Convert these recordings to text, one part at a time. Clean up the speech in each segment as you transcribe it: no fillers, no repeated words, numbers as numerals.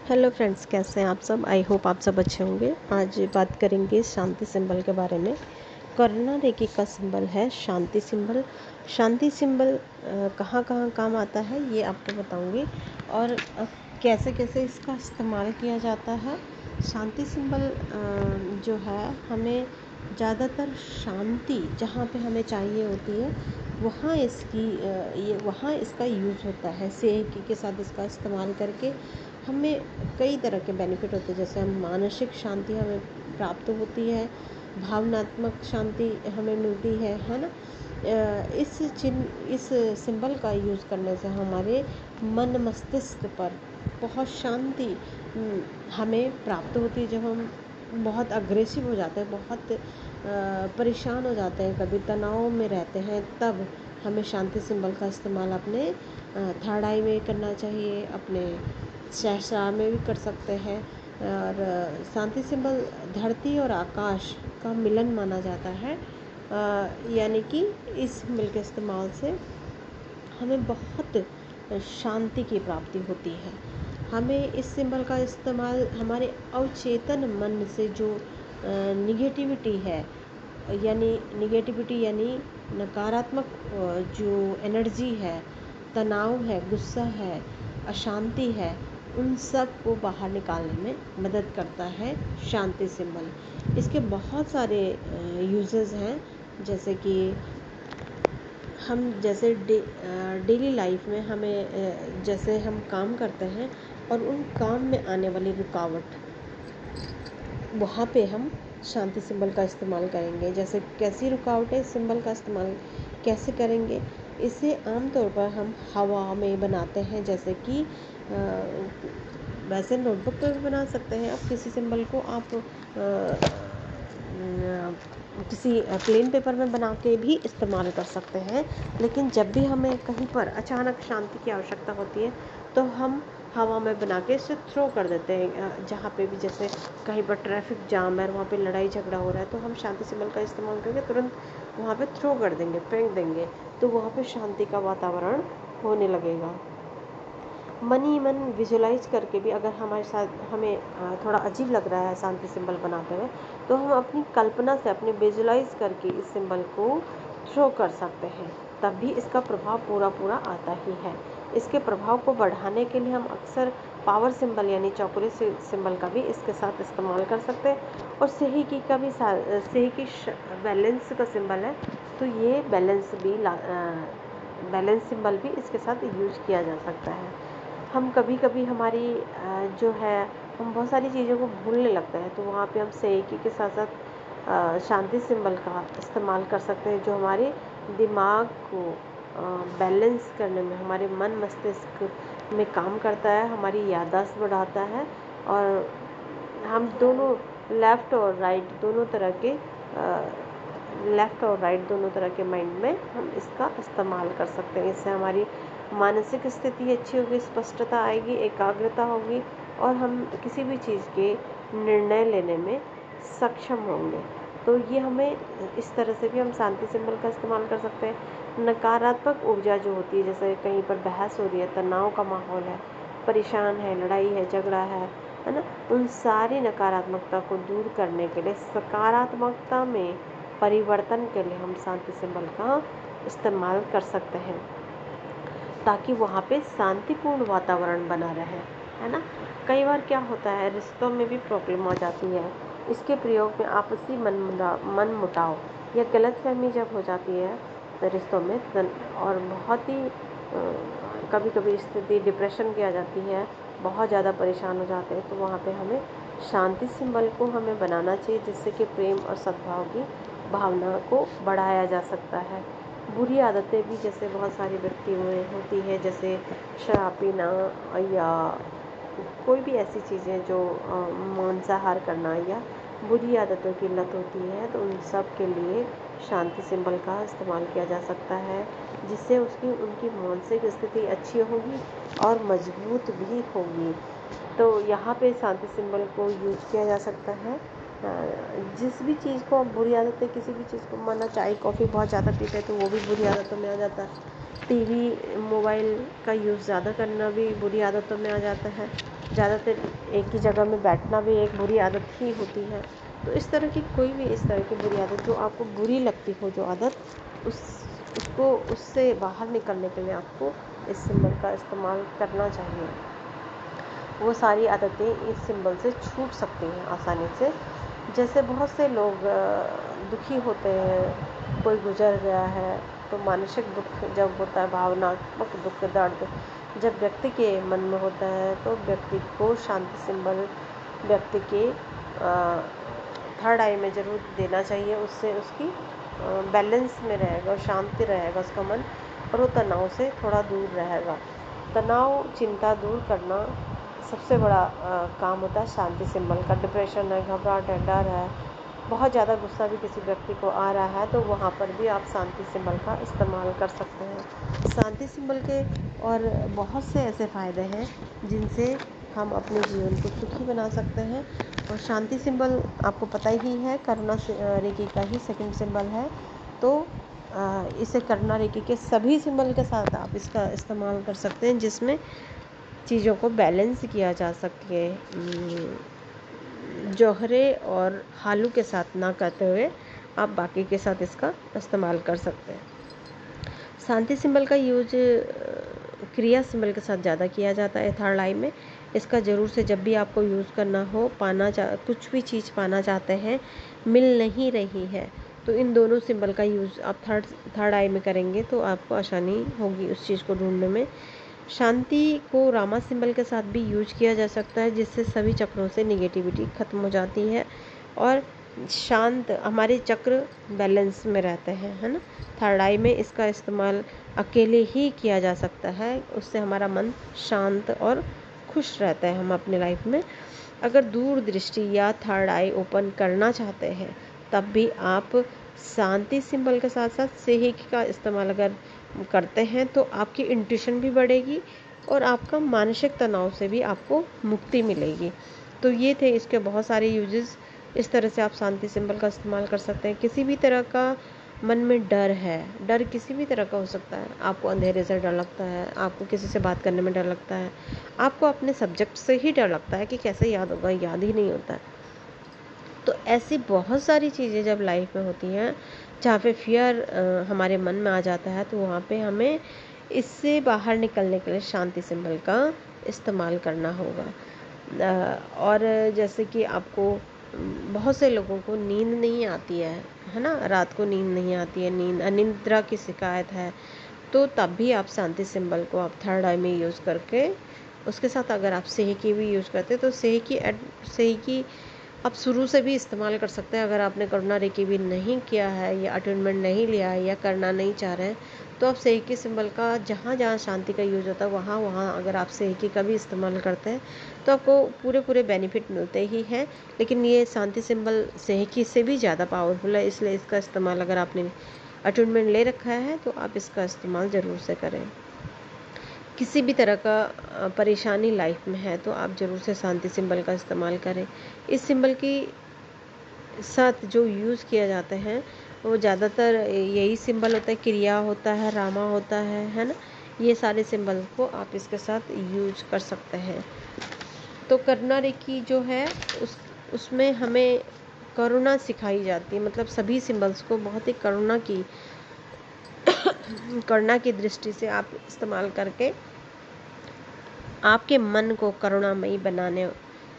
Hello friends, कैसे हैं आप सब। आई होप आप सब अच्छे होंगे। आज बात करेंगे शांति सिंबल के बारे में। करुणा रेखी का सिंबल है शांति सिंबल। शांति सिंबल कहाँ कहाँ काम आता है ये आपको बताऊंगी, और कैसे कैसे इसका इस्तेमाल किया जाता है। शांति सिंबल जो है, हमें ज़्यादातर शांति जहाँ पे हमें चाहिए होती है वहाँ वहाँ इसका यूज़ होता है। सेहकी के साथ इसका इस्तेमाल करके हमें कई तरह के बेनिफिट होते हैं। जैसे हम मानसिक शांति हमें प्राप्त होती है, भावनात्मक शांति हमें मिलती है ना। इस सिंबल का यूज़ करने से हमारे मन मस्तिष्क पर बहुत शांति हमें प्राप्त होती है। जब हम बहुत अग्रेसिव हो जाते हैं, बहुत परेशान हो जाते हैं, कभी तनाव में रहते हैं, तब हमें शांति सिंबल का इस्तेमाल अपने थर्ड आई में करना चाहिए, अपने सहस्रार में भी कर सकते हैं। और शांति सिंबल धरती और आकाश का मिलन माना जाता है। यानी कि इस सिंबल के इस्तेमाल से हमें बहुत शांति की प्राप्ति होती है। हमें इस सिंबल का इस्तेमाल हमारे अवचेतन मन से जो निगेटिविटी है, यानी नकारात्मक जो एनर्जी है, तनाव है, गुस्सा है, अशांति है, उन सब को बाहर निकालने में मदद करता है शांति सिंबल। इसके बहुत सारे यूजेस हैं। जैसे कि हम डेली लाइफ में हमें जैसे हम काम करते हैं और उन काम में आने वाली रुकावट, वहाँ पे हम शांति सिंबल का इस्तेमाल करेंगे। जैसे कैसी रुकावटें, सिंबल का इस्तेमाल कैसे करेंगे, इसे आमतौर पर हम हवा में बनाते हैं। जैसे कि वैसे नोटबुक पर भी बना सकते हैं आप। किसी सिंबल को आप किसी प्लेन पेपर में बना के भी इस्तेमाल कर सकते हैं। लेकिन जब भी हमें कहीं पर अचानक शांति की आवश्यकता होती है तो हम हवा में बना के इसे थ्रो कर देते हैं। जहाँ पे भी, जैसे कहीं पर ट्रैफिक जाम है, वहाँ पे लड़ाई झगड़ा हो रहा है, तो हम शांति सिंबल का इस्तेमाल करके तुरंत वहाँ पे थ्रो कर देंगे, फेंक देंगे, तो वहाँ पे शांति का वातावरण होने लगेगा। मन ही मन विजुलाइज करके भी, अगर हमारे साथ हमें थोड़ा अजीब लग रहा है शांति सिंबल बनाते हुए, तो हम अपनी कल्पना से अपने विजुलाइज करके इस सिंबल को थ्रो कर सकते हैं, तब भी इसका प्रभाव पूरा आता ही है। इसके प्रभाव को बढ़ाने के लिए हम अक्सर पावर सिंबल यानी चौकोर सिंबल का भी इसके साथ इस्तेमाल कर सकते हैं। और सेहकी का भी सेहकी बैलेंस का सिंबल है, तो ये बैलेंस सिंबल भी इसके साथ यूज किया जा सकता है। हम कभी कभी हमारी जो है, हम बहुत सारी चीज़ों को भूलने लगते हैं, तो वहाँ पे हम सेहकी के साथ साथ शांति सिंबल का इस्तेमाल कर सकते हैं, जो हमारे दिमाग को बैलेंस करने में, हमारे मन मस्तिष्क में काम करता है, हमारी याददाश्त बढ़ाता है। और हम दोनों लेफ़्ट और राइट दोनों तरह के माइंड में हम इसका इस्तेमाल कर सकते हैं। इससे हमारी मानसिक स्थिति अच्छी होगी, स्पष्टता आएगी, एकाग्रता होगी, और हम किसी भी चीज़ के निर्णय लेने में सक्षम होंगे। तो ये हमें इस तरह से भी हम शांति सिंबल का इस्तेमाल कर सकते हैं। नकारात्मक ऊर्जा जो होती है, जैसे कहीं पर बहस हो रही है, तनाव का माहौल है, परेशान है, लड़ाई है, झगड़ा है ना, उन सारी नकारात्मकता को दूर करने के लिए, सकारात्मकता में परिवर्तन के लिए हम शांति सिंबल का इस्तेमाल कर सकते हैं, ताकि वहाँ पे शांतिपूर्ण वातावरण बना रहे, है ना। कई बार क्या होता है, रिश्तों में भी प्रॉब्लम आ जाती है। इसके प्रयोग में आपसी मन मुटाव या गलतफहमी जब हो जाती है रिश्तों में, और बहुत ही कभी कभी स्थिति डिप्रेशन की आ जाती है, बहुत ज़्यादा परेशान हो जाते हैं, तो वहाँ पे हमें शांति सिंबल को हमें बनाना चाहिए, जिससे कि प्रेम और सद्भाव की भावना को बढ़ाया जा सकता है। बुरी आदतें भी जैसे बहुत सारे व्यक्तियों में होती है, जैसे शराब पीना या कोई भी ऐसी चीज़ें जो मांसाहार करना या बुरी आदतों की लत होती है, तो उन सब के लिए शांति सिंबल का इस्तेमाल किया जा सकता है, जिससे उनकी मानसिक स्थिति अच्छी होगी और मजबूत भी होगी। तो यहाँ पे शांति सिंबल को यूज़ किया जा सकता है। जिस भी चीज़ को, बुरी आदतें किसी भी चीज़ को, माना चाय कॉफ़ी बहुत ज़्यादा पीते हैं तो वो भी बुरी आदतों में आ जाता है। टीवी मोबाइल का यूज़ ज़्यादा करना भी बुरी आदतों में आ जाता है। ज़्यादातर एक ही जगह में बैठना भी एक बुरी आदत ही होती है। तो इस तरह की कोई भी इस तरह की बुरी आदत जो आपको बुरी लगती हो, जो आदत, उसको उससे बाहर निकलने के लिए आपको इस सिंबल का इस्तेमाल करना चाहिए। वो सारी आदतें इस सिंबल से छूट सकती हैं आसानी से। जैसे बहुत से लोग दुखी होते हैं, कोई गुजर गया है, तो मानसिक दुख जब होता है, भावनात्मक दुख, दर्द जब व्यक्ति के मन में होता है, तो व्यक्ति को शांति सिंबल व्यक्ति के थर्ड आई में ज़रूर देना चाहिए। उससे उसकी बैलेंस में रहेगा और शांति रहेगा उसका मन, और वो तनाव से थोड़ा दूर रहेगा। तनाव, चिंता दूर करना सबसे बड़ा काम होता है शांति सिंबल का। डिप्रेशन है, घबराहट है, डर है, बहुत ज़्यादा गुस्सा भी किसी व्यक्ति को आ रहा है, तो वहाँ पर भी आप शांति सिंबल का इस्तेमाल कर सकते हैं। शांति सिंबल के और बहुत से ऐसे फ़ायदे हैं जिनसे हम अपने जीवन को सुखी बना सकते हैं। और शांति सिंबल आपको पता ही है, करुणा रेखी का ही सेकंड सिंबल है। तो इसे करुणा रेखी के सभी सिंबल के साथ आप इसका इस्तेमाल कर सकते हैं, जिसमें चीज़ों को बैलेंस किया जा सके। जौहरे और हालू के साथ ना करते हुए आप बाकी के साथ इसका इस्तेमाल कर सकते हैं। शांति सिंबल का यूज क्रिया सिंबल के साथ ज़्यादा किया जाता है थर्ड आई में। इसका ज़रूर से जब भी आपको यूज़ करना हो, कुछ भी चीज़ पाना चाहते हैं, मिल नहीं रही है, तो इन दोनों सिंबल का यूज़ आप थर्ड आई में करेंगे तो आपको आसानी होगी उस चीज़ को ढूंढने में। शांति को रामा सिंबल के साथ भी यूज किया जा सकता है, जिससे सभी चक्रों से निगेटिविटी खत्म हो जाती है और शांत हमारे चक्र बैलेंस में रहते हैं, है ना। थर्ड आई में इसका इस्तेमाल अकेले ही किया जा सकता है, उससे हमारा मन शांत और खुश रहता है हम अपने लाइफ में। अगर दूर दृष्टि या थर्ड आई ओपन करना चाहते हैं, तब भी आप शांति सिंबल के साथ साथ सेहिकी का इस्तेमाल अगर करते हैं तो आपकी इंट्यूशन भी बढ़ेगी और आपका मानसिक तनाव से भी आपको मुक्ति मिलेगी। तो ये थे इसके बहुत सारे यूजेस। इस तरह से आप शांति सिंबल का इस्तेमाल कर सकते हैं। किसी भी तरह का मन में डर है, डर किसी भी तरह का हो सकता है, आपको अंधेरे से डर लगता है, आपको किसी से बात करने में डर लगता है, आपको अपने सब्जेक्ट से ही डर लगता है कि कैसे याद होगा, याद ही नहीं होता है। तो ऐसी बहुत सारी चीज़ें जब लाइफ में होती हैं जहाँ पे फियर हमारे मन में आ जाता है, तो वहाँ पे हमें इससे बाहर निकलने के लिए शांति सिंबल का इस्तेमाल करना होगा। और जैसे कि आपको बहुत से लोगों को नींद नहीं आती है ना, रात को नींद नहीं आती है, अनिद्रा की शिकायत है, तो तब भी आप शांति सिंबल को आप थर्ड आई में यूज़ करके, उसके साथ अगर आप सेहकी भी यूज़ करते हैं तो सेहकी आप शुरू से भी इस्तेमाल कर सकते हैं। अगर आपने करुणा रेखी भी नहीं किया है या अटेनमेंट नहीं लिया है या करना नहीं चाह रहे हैं, तो आप सेहकी सिंबल का जहाँ जहाँ शांति का यूज होता है वहाँ वहाँ अगर आप सेहकी का भी इस्तेमाल करते हैं तो आपको पूरे बेनिफिट मिलते ही हैं। लेकिन ये शांति सिंबल सेहकी से भी ज़्यादा पावरफुल है, इसलिए इसका इस्तेमाल अगर आपने अटेनमेंट ले रखा है तो आप इसका इस्तेमाल ज़रूर से करें। किसी भी तरह का परेशानी लाइफ में है तो आप ज़रूर से शांति सिंबल का इस्तेमाल करें। इस सिंबल की साथ जो यूज़ किया जाते हैं वो ज़्यादातर यही सिंबल होता है, क्रिया होता है, रामा होता है ना। ये सारे सिंबल को आप इसके साथ यूज कर सकते हैं। तो करुणा रेखी जो है उसमें हमें करुणा सिखाई जाती है, मतलब सभी सिंबल्स को बहुत ही करुणा की दृष्टि से आप इस्तेमाल करके आपके मन को करुणामयी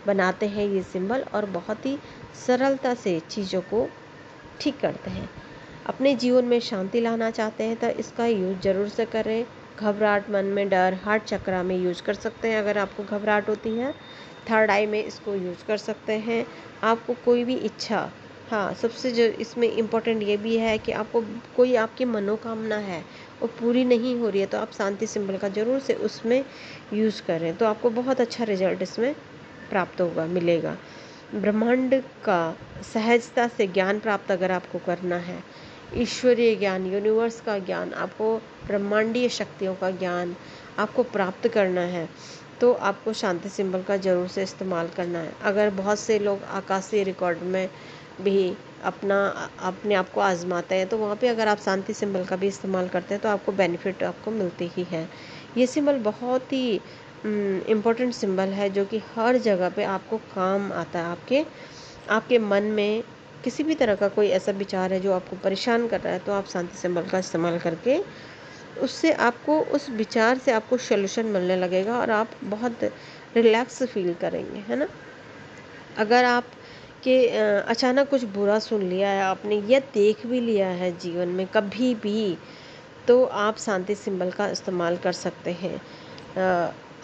बनाते हैं ये सिंबल, और बहुत ही सरलता से चीज़ों को ठीक करते हैं। अपने जीवन में शांति लाना चाहते हैं तो इसका यूज ज़रूर से करें। घबराहट, मन में डर, हार्ट चक्रा में यूज कर सकते हैं। अगर आपको घबराहट होती है, थर्ड आई में इसको यूज कर सकते हैं। आपको कोई भी इच्छा, हाँ, सबसे जो इसमें इम्पोर्टेंट ये भी है कि आपको कोई आपकी मनोकामना है वो पूरी नहीं हो रही है, तो आप शांति सिंबल का ज़रूर से उसमें यूज़ करें, तो आपको बहुत अच्छा रिजल्ट इसमें प्राप्त मिलेगा। ब्रह्मांड का सहजता से ज्ञान प्राप्त अगर आपको करना है, ईश्वरीय ज्ञान, यूनिवर्स का ज्ञान, आपको ब्रह्मांडीय शक्तियों का ज्ञान आपको प्राप्त करना है, तो आपको शांति सिंबल का ज़रूर से इस्तेमाल करना है। अगर बहुत से लोग आकाशीय रिकॉर्ड में भी अपने आप को आजमाते हैं, तो वहाँ पे अगर आप शांति सिंबल का भी इस्तेमाल करते हैं तो आपको बेनिफिट आपको मिलती ही है। ये सिंबल बहुत ही इम्पोर्टेंट सिंबल है जो कि हर जगह पे आपको काम आता है। आपके मन में किसी भी तरह का कोई ऐसा विचार है जो आपको परेशान कर रहा है, तो आप शांति सिंबल का इस्तेमाल करके उससे आपको उस विचार से आपको सॉल्यूशन मिलने लगेगा और आप बहुत रिलैक्स फील करेंगे, है ना। अगर आप के अचानक कुछ बुरा सुन लिया है आपने या देख भी लिया है जीवन में कभी भी, तो आप शांति सिंबल का इस्तेमाल कर सकते हैं।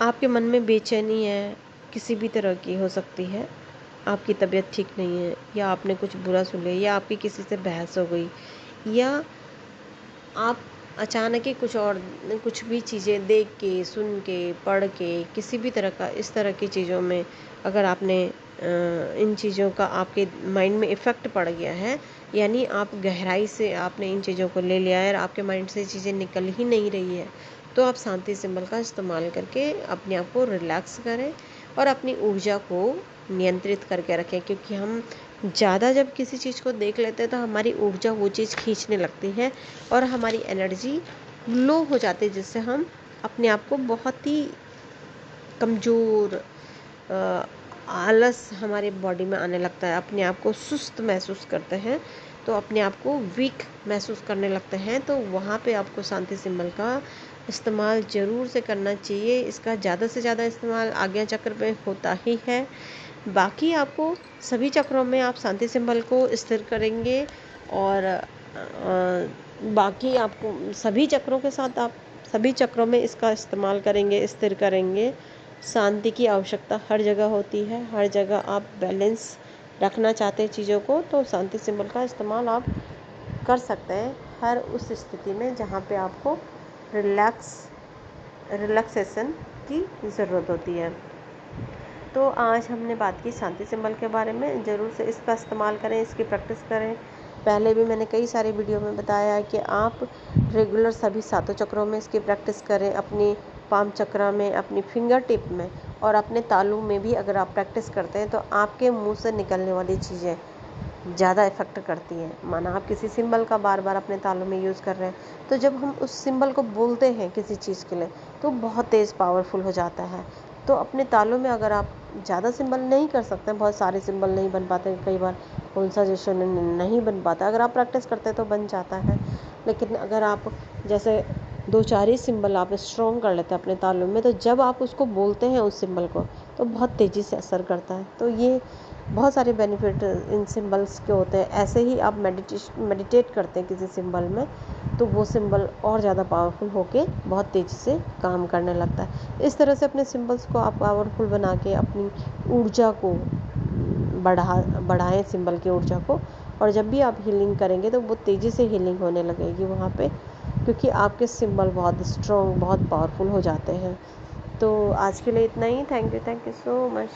आपके मन में बेचैनी है, किसी भी तरह की हो सकती है, आपकी तबीयत ठीक नहीं है या आपने कुछ बुरा सुन लिया या आपकी किसी से बहस हो गई या आप अचानक ही कुछ भी चीज़ें देख के, सुन के, पढ़ के, किसी भी तरह का इस तरह की चीज़ों में अगर आपने इन चीज़ों का आपके माइंड में इफ़ेक्ट पड़ गया है, यानी आप गहराई से आपने इन चीज़ों को ले लिया है और आपके माइंड से चीज़ें निकल ही नहीं रही है, तो आप शांति सिंबल का इस्तेमाल करके अपने आप को रिलैक्स करें और अपनी ऊर्जा को नियंत्रित करके रखें। क्योंकि हम ज़्यादा जब किसी चीज़ को देख लेते हैं तो हमारी ऊर्जा वो चीज़ खींचने लगती है और हमारी एनर्जी लो हो जाती है, जिससे हम अपने आप को बहुत ही कमज़ोर, आलस हमारे बॉडी में आने लगता है, अपने आप को सुस्त महसूस करते हैं, तो अपने आप को वीक महसूस करने लगते हैं। तो वहाँ पे आपको शांति सिंबल का इस्तेमाल ज़रूर से करना चाहिए। इसका ज़्यादा से ज़्यादा इस्तेमाल आज्ञा चक्र पे होता ही है। बाकी आपको सभी चक्रों में आप शांति सिंबल को स्थिर करेंगे और बाकी आपको सभी चक्रों के साथ आप सभी चक्रों में इसका इस्तेमाल करेंगे, स्थिर करेंगे। शांति की आवश्यकता हर जगह होती है, हर जगह आप बैलेंस रखना चाहते हैं चीज़ों को, तो शांति सिंबल का इस्तेमाल आप कर सकते हैं हर उस स्थिति में जहाँ पे आपको रिलैक्सेशन की ज़रूरत होती है। तो आज हमने बात की शांति सिंबल के बारे में। ज़रूर से इसका इस्तेमाल करें, इसकी प्रैक्टिस करें। पहले भी मैंने कई सारे वीडियो में बताया है कि आप रेगुलर सभी सातों चक्रों में इसकी प्रैक्टिस करें, अपनी पाम चक्र में, अपनी फिंगर टिप में और अपने तालू में भी अगर आप प्रैक्टिस करते हैं तो आपके मुंह से निकलने वाली चीज़ें ज़्यादा इफ़ेक्ट करती हैं। माना आप किसी सिंबल का बार बार अपने तालों में यूज़ कर रहे हैं, तो जब हम उस सिंबल को बोलते हैं किसी चीज़ के लिए तो बहुत तेज़ पावरफुल हो जाता है। तो अपने तालों में अगर आप ज़्यादा सिंबल नहीं कर सकते हैं, बहुत सारे सिंबल नहीं बन पाते, कई बार कौन-सा जैसे नहीं बन पाता, अगर आप प्रैक्टिस करते हैं तो बन जाता है। लेकिन अगर आप जैसे 2-4 ही सिंबल आप स्ट्रॉन्ग कर लेते हैं अपने तालों में, तो जब आप उसको बोलते हैं उस सिंबल को तो बहुत तेज़ी से असर करता है। तो ये बहुत सारे बेनिफिट इन सिंबल्स के होते हैं। ऐसे ही आप मेडिटेट करते हैं किसी सिंबल में, तो वो सिंबल और ज़्यादा पावरफुल होके बहुत तेज़ी से काम करने लगता है। इस तरह से अपने सिंबल्स को आप पावरफुल बना के अपनी ऊर्जा को बढ़ाएं सिंबल की ऊर्जा को, और जब भी आप हीलिंग करेंगे तो वो तेज़ी से हीलिंग होने लगेगी वहाँ पे, क्योंकि आपके सिंबल बहुत स्ट्रॉन्ग, बहुत पावरफुल हो जाते हैं। तो आज के लिए इतना ही। Thank you so much.